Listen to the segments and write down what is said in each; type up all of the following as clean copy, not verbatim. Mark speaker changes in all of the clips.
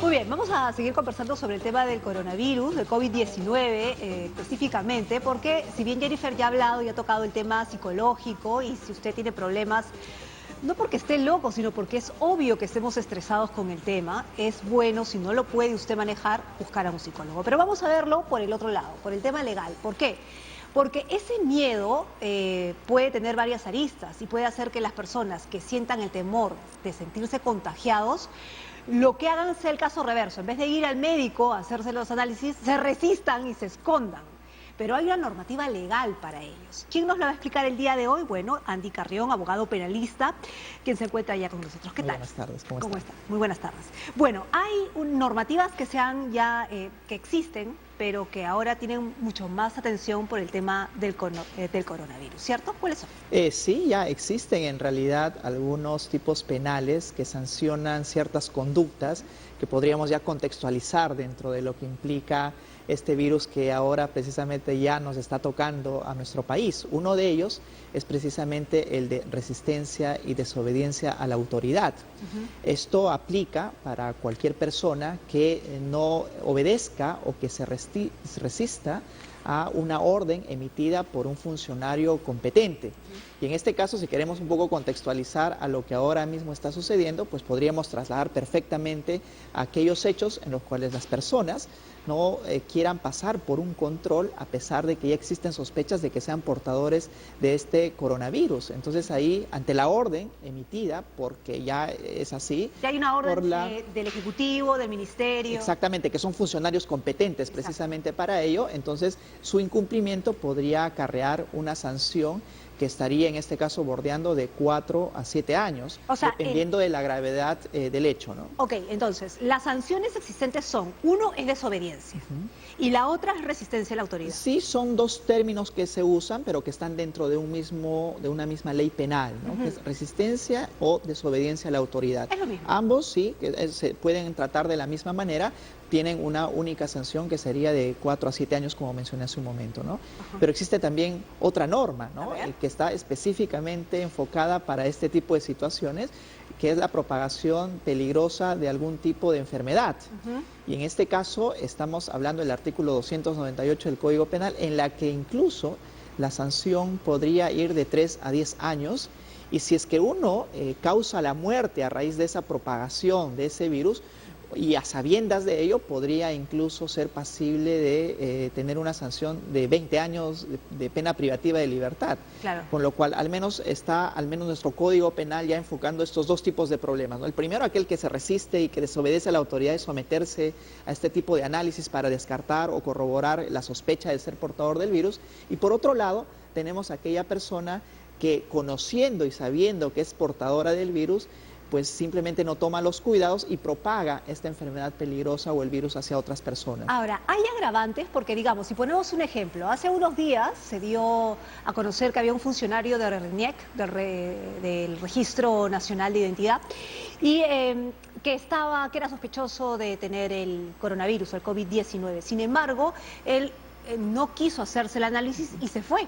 Speaker 1: Muy bien, vamos a seguir conversando sobre el tema del coronavirus, del COVID-19 específicamente, porque si bien Jennifer ya ha hablado y ha tocado el tema psicológico, y si usted tiene problemas, no porque esté loco, sino porque es obvio que estemos estresados con el tema, es bueno, si no lo puede usted manejar, buscar a un psicólogo. Pero vamos a verlo por el otro lado, por el tema legal. ¿Por qué? Porque ese miedo puede tener varias aristas y puede hacer que las personas que sientan el temor de sentirse contagiados, lo que hagan sea el caso reverso. En vez de ir al médico a hacerse los análisis, se resistan y se escondan. Pero hay una normativa legal para ellos. ¿Quién nos la va a explicar el día de hoy? Bueno, Andy Carrión, abogado penalista, quien se encuentra ya con nosotros. ¿Qué tal?
Speaker 2: Buenas tardes, ¿cómo está?
Speaker 1: Muy buenas tardes. Bueno, hay normativas que que existen, pero que ahora tienen mucho más atención por el tema del coronavirus, ¿cierto? ¿Cuáles son?
Speaker 2: Sí, ya existen en realidad algunos tipos penales que sancionan ciertas conductas que podríamos ya contextualizar dentro de lo que implica este virus que ahora precisamente ya nos está tocando a nuestro país. Uno de ellos es precisamente el de resistencia y desobediencia a la autoridad. Esto aplica para cualquier persona que no obedezca o que se resista a una orden emitida por un funcionario competente. Y en este caso, si queremos un poco contextualizar a lo que ahora mismo está sucediendo, pues podríamos trasladar perfectamente a aquellos hechos en los cuales las personas no quieran pasar por un control a pesar de que ya existen sospechas de que sean portadores de este coronavirus. Entonces ahí, ante la orden emitida, porque ya es así...
Speaker 1: Ya hay una orden del Ejecutivo, del Ministerio...
Speaker 2: Exactamente, que son funcionarios competentes precisamente para ello, entonces su incumplimiento podría acarrear una sanción que estaría en este caso bordeando de 4 a 7 años, o sea, dependiendo de la gravedad del hecho, ¿no?
Speaker 1: Ok, entonces, las sanciones existentes son, uno es desobediencia y la otra es resistencia a la autoridad.
Speaker 2: Sí, son dos términos que se usan, pero que están dentro de una misma ley penal, ¿no? Que es resistencia o desobediencia a la autoridad.
Speaker 1: Es lo mismo.
Speaker 2: Ambos sí, que se pueden tratar de la misma manera, tienen una única sanción que sería de 4 a 7 años, como mencioné hace un momento, ¿no? Pero existe también otra norma, ¿no? Que está específicamente enfocada para este tipo de situaciones, que es la propagación peligrosa de algún tipo de enfermedad. Y en este caso estamos hablando del artículo 298 del Código Penal, en la que incluso la sanción podría ir de 3 a 10 años, y si es que uno causa la muerte a raíz de esa propagación de ese virus, y a sabiendas de ello podría incluso ser pasible de tener una sanción de 20 años de pena privativa de libertad.
Speaker 1: Claro.
Speaker 2: Con lo cual al menos nuestro Código Penal ya enfocando estos dos tipos de problemas, ¿no? El primero, aquel que se resiste y que desobedece a la autoridad y someterse a este tipo de análisis para descartar o corroborar la sospecha de ser portador del virus. Y por otro lado, tenemos aquella persona que, conociendo y sabiendo que es portadora del virus, pues simplemente no toma los cuidados y propaga esta enfermedad peligrosa o el virus hacia otras personas.
Speaker 1: Ahora, hay agravantes porque, digamos, si ponemos un ejemplo, hace unos días se dio a conocer que había un funcionario de RENIEC, del Registro Nacional de Identidad, y que era sospechoso de tener el coronavirus, el COVID-19. Sin embargo, él no quiso hacerse el análisis y se fue.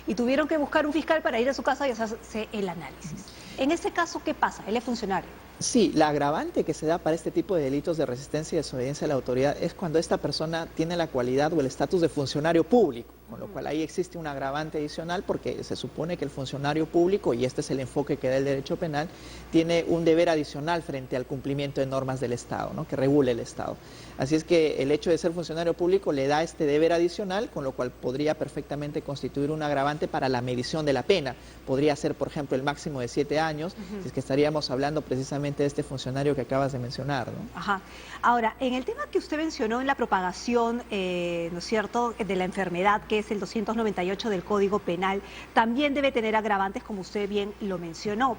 Speaker 1: Y tuvieron que buscar un fiscal para ir a su casa y hacerse el análisis. En ese caso, ¿qué pasa? Él es funcionario.
Speaker 2: Sí, la agravante que se da para este tipo de delitos de resistencia y desobediencia a la autoridad es cuando esta persona tiene la cualidad o el estatus de funcionario público, con lo cual ahí existe un agravante adicional porque se supone que el funcionario público, y este es el enfoque que da el derecho penal, tiene un deber adicional frente al cumplimiento de normas del Estado, ¿no? Que regule el Estado. Así es que el hecho de ser funcionario público le da este deber adicional, con lo cual podría perfectamente constituir un agravante para la medición de la pena. Podría ser, por ejemplo, el máximo de 7 años, si es que estaríamos hablando precisamente de este funcionario que acabas de mencionar, ¿no?
Speaker 1: Ajá. Ahora, en el tema que usted mencionó en la propagación, ¿no es cierto?, de la enfermedad, que es el 298 del Código Penal, también debe tener agravantes, como usted bien lo mencionó.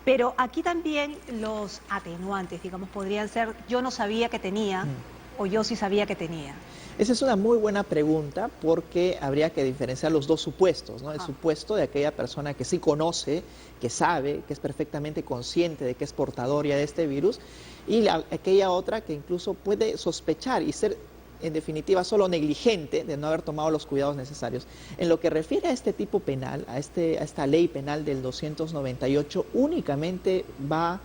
Speaker 1: Pero aquí también los atenuantes, digamos, podrían ser, yo no sabía que tenía, o yo sí sabía que tenía.
Speaker 2: Esa es una muy buena pregunta porque habría que diferenciar los dos supuestos, ¿no? El supuesto de aquella persona que sí conoce, que sabe, que es perfectamente consciente de que es portadora de este virus, y aquella otra que incluso puede sospechar y ser en definitiva, solo negligente de no haber tomado los cuidados necesarios. En lo que refiere a este tipo penal, a esta ley penal del 298, únicamente va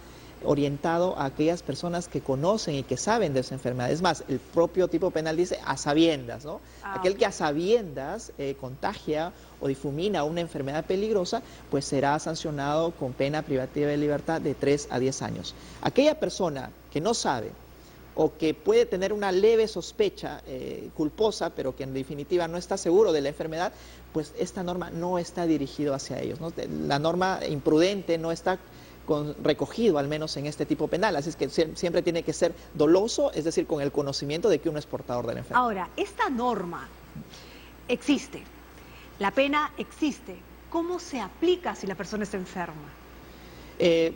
Speaker 2: orientado a aquellas personas que conocen y que saben de esa enfermedad. Es más, el propio tipo penal dice a sabiendas, ¿no? Aquel que a sabiendas contagia o difumina una enfermedad peligrosa, pues será sancionado con pena privativa de libertad de 3 a 10 años. Aquella persona que no sabe o que puede tener una leve sospecha culposa, pero que en definitiva no está seguro de la enfermedad, pues esta norma no está dirigida hacia ellos, ¿no? La norma imprudente no está recogido al menos en este tipo penal, así es que siempre tiene que ser doloso, es decir, con el conocimiento de que uno es portador de la enfermedad.
Speaker 1: Ahora, esta norma existe, la pena existe, ¿cómo se aplica si la persona está enferma?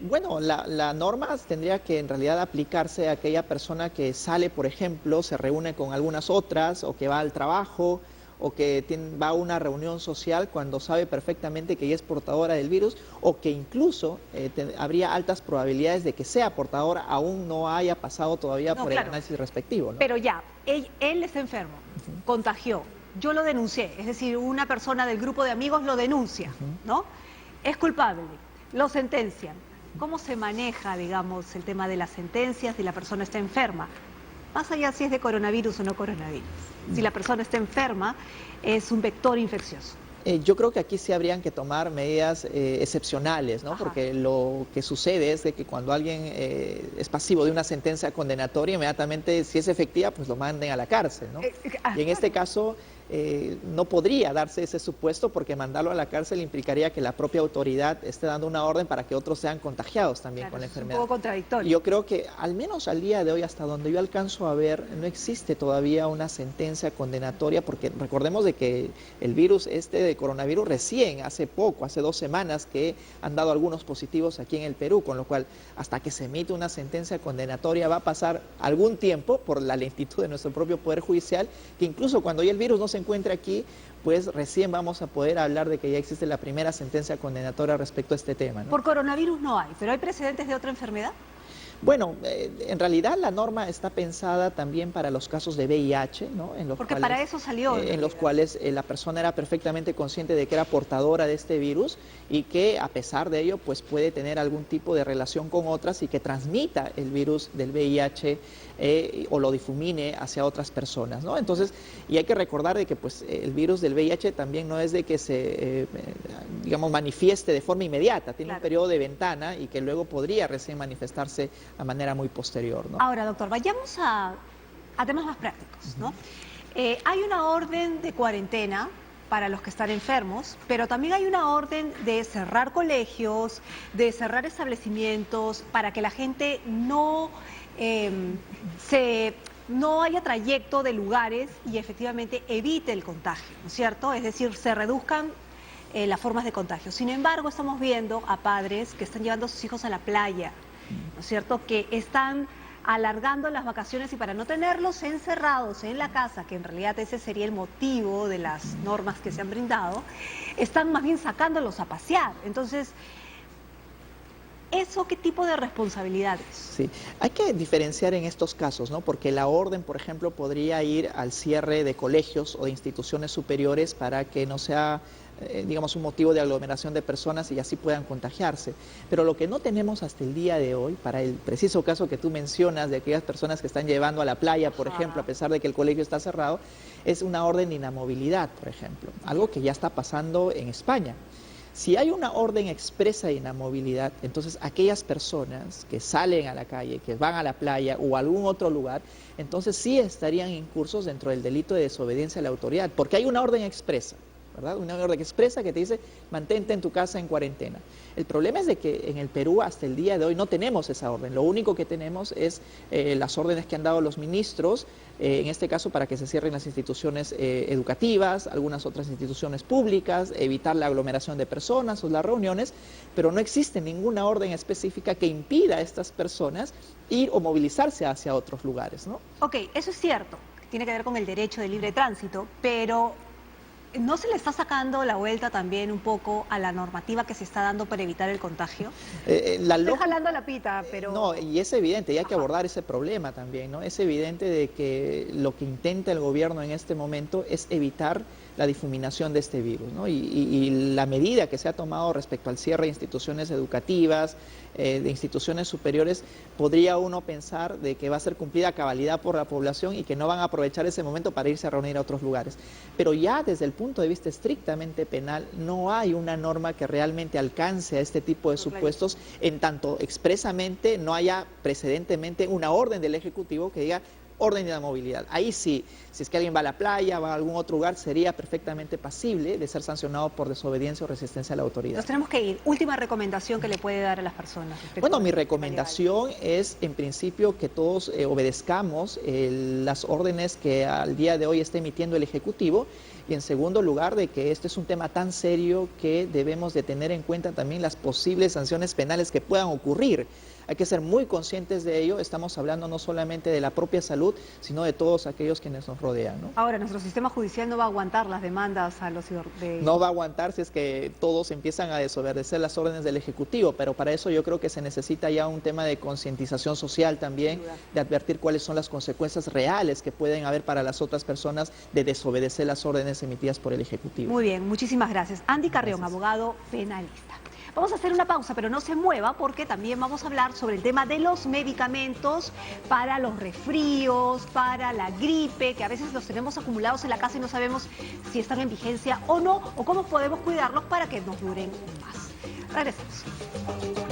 Speaker 2: Bueno, la norma tendría que en realidad aplicarse a aquella persona que sale, por ejemplo, se reúne con algunas otras, o que va al trabajo, o que va a una reunión social cuando sabe perfectamente que ella es portadora del virus, o que incluso habría altas probabilidades de que sea portadora, aún no haya pasado todavía por el análisis respectivo, ¿no?
Speaker 1: Pero ya, él está enfermo, contagió, yo lo denuncié, es decir, una persona del grupo de amigos lo denuncia, ¿no? Es culpable, lo sentencian. ¿Cómo se maneja, digamos, el tema de las sentencias si la persona está enferma? Más allá si es de coronavirus o no coronavirus. Si la persona está enferma, es un vector infeccioso.
Speaker 2: Yo creo que aquí sí habrían que tomar medidas excepcionales, ¿no? Porque lo que sucede es de que cuando alguien es pasivo de una sentencia condenatoria, inmediatamente, si es efectiva, pues lo manden a la cárcel, ¿no? Y en este caso no podría darse ese supuesto, porque mandarlo a la cárcel implicaría que la propia autoridad esté dando una orden para que otros sean contagiados también con la enfermedad.
Speaker 1: Es un poco contradictorio.
Speaker 2: Yo creo que al menos al día de hoy, hasta donde yo alcanzo a ver, no existe todavía una sentencia condenatoria, porque recordemos de que el virus de coronavirus recién, hace poco, hace 2 semanas que han dado algunos positivos aquí en el Perú, con lo cual hasta que se emite una sentencia condenatoria va a pasar algún tiempo por la lentitud de nuestro propio Poder Judicial, que incluso cuando ya el virus no se encuentre aquí, pues recién vamos a poder hablar de que ya existe la primera sentencia condenatoria respecto a este tema, ¿no?
Speaker 1: Por coronavirus no hay, pero ¿hay precedentes de otra enfermedad?
Speaker 2: Bueno, en realidad la norma está pensada también para los casos de VIH, ¿no?
Speaker 1: Porque para eso salió.
Speaker 2: En los cuales la persona era perfectamente consciente de que era portadora de este virus y que a pesar de ello pues puede tener algún tipo de relación con otras y que transmita el virus del VIH o lo difumine hacia otras personas, ¿no? Entonces, y hay que recordar de que pues el virus del VIH también no es de que se, digamos, manifieste de forma inmediata, tiene un periodo de ventana y que luego podría recién manifestarse a manera muy posterior, ¿no?
Speaker 1: Ahora, doctor, vayamos a temas más prácticos, ¿no? Hay una orden de cuarentena para los que están enfermos, pero también hay una orden de cerrar colegios, de cerrar establecimientos, para que la gente no haya trayecto de lugares y efectivamente evite el contagio, ¿no es cierto? Es decir, se reduzcan las formas de contagio. Sin embargo, estamos viendo a padres que están llevando a sus hijos a la playa, ¿no es cierto?, que están alargando las vacaciones y para no tenerlos encerrados en la casa, que en realidad ese sería el motivo de las normas que se han brindado, están más bien sacándolos a pasear. Entonces, ¿eso qué tipo de responsabilidades?
Speaker 2: Sí, hay que diferenciar en estos casos, ¿no? Porque la orden, por ejemplo, podría ir al cierre de colegios o de instituciones superiores para que no sea digamos, un motivo de aglomeración de personas y así puedan contagiarse. Pero lo que no tenemos hasta el día de hoy, para el preciso caso que tú mencionas de aquellas personas que están llevando a la playa, por ejemplo, a pesar de que el colegio está cerrado, es una orden de inamovilidad, por ejemplo, algo que ya está pasando en España. Si hay una orden expresa de inamovilidad, entonces aquellas personas que salen a la calle, que van a la playa o a algún otro lugar, entonces sí estarían incursos dentro del delito de desobediencia a la autoridad, porque hay una orden expresa, ¿verdad? Una orden expresa que te dice, mantente en tu casa en cuarentena. El problema es de que en el Perú hasta el día de hoy no tenemos esa orden. Lo único que tenemos es las órdenes que han dado los ministros, en este caso para que se cierren las instituciones educativas, algunas otras instituciones públicas, evitar la aglomeración de personas o las reuniones, pero no existe ninguna orden específica que impida a estas personas ir o movilizarse hacia otros lugares, ¿no?
Speaker 1: Ok, eso es cierto, tiene que ver con el derecho de libre tránsito, pero ¿no se le está sacando la vuelta también un poco a la normativa que se está dando para evitar el contagio? Estoy jalando la pita, pero...
Speaker 2: No, y es evidente, y hay que abordar ese problema también, ¿no? Es evidente de que lo que intenta el gobierno en este momento es evitar la difuminación de este virus, ¿no? Y la medida que se ha tomado respecto al cierre de instituciones educativas, de instituciones superiores, podría uno pensar de que va a ser cumplida a cabalidad por la población y que no van a aprovechar ese momento para irse a reunir a otros lugares. Pero ya desde el punto de vista estrictamente penal, no hay una norma que realmente alcance a este tipo de supuestos, en tanto expresamente no haya precedentemente una orden del Ejecutivo que diga orden de la movilidad. Ahí sí, si es que alguien va a la playa, va a algún otro lugar, sería perfectamente pasible de ser sancionado por desobediencia o resistencia a la autoridad.
Speaker 1: Nos tenemos que ir. Última recomendación que le puede dar a las personas.
Speaker 2: Bueno, mi recomendación es, en principio, que todos obedezcamos las órdenes que al día de hoy está emitiendo el Ejecutivo, y en segundo lugar, de que este es un tema tan serio que debemos de tener en cuenta también las posibles sanciones penales que puedan ocurrir. Hay que ser muy conscientes de ello. Estamos hablando no solamente de la propia salud, sino de todos aquellos quienes nos rodean, ¿no?
Speaker 1: Ahora, nuestro sistema judicial no va a aguantar las demandas a los...
Speaker 2: No va a aguantar si es que todos empiezan a desobedecer las órdenes del Ejecutivo, pero para eso yo creo que se necesita ya un tema de concientización social también, de advertir cuáles son las consecuencias reales que pueden haber para las otras personas de desobedecer las órdenes emitidas por el Ejecutivo.
Speaker 1: Muy bien, muchísimas gracias. Andy Carrión, abogado penalista. Vamos a hacer una pausa, pero no se mueva porque también vamos a hablar sobre el tema de los medicamentos para los resfríos, para la gripe, que a veces los tenemos acumulados en la casa y no sabemos si están en vigencia o no, o cómo podemos cuidarlos para que nos duren más. Regresemos.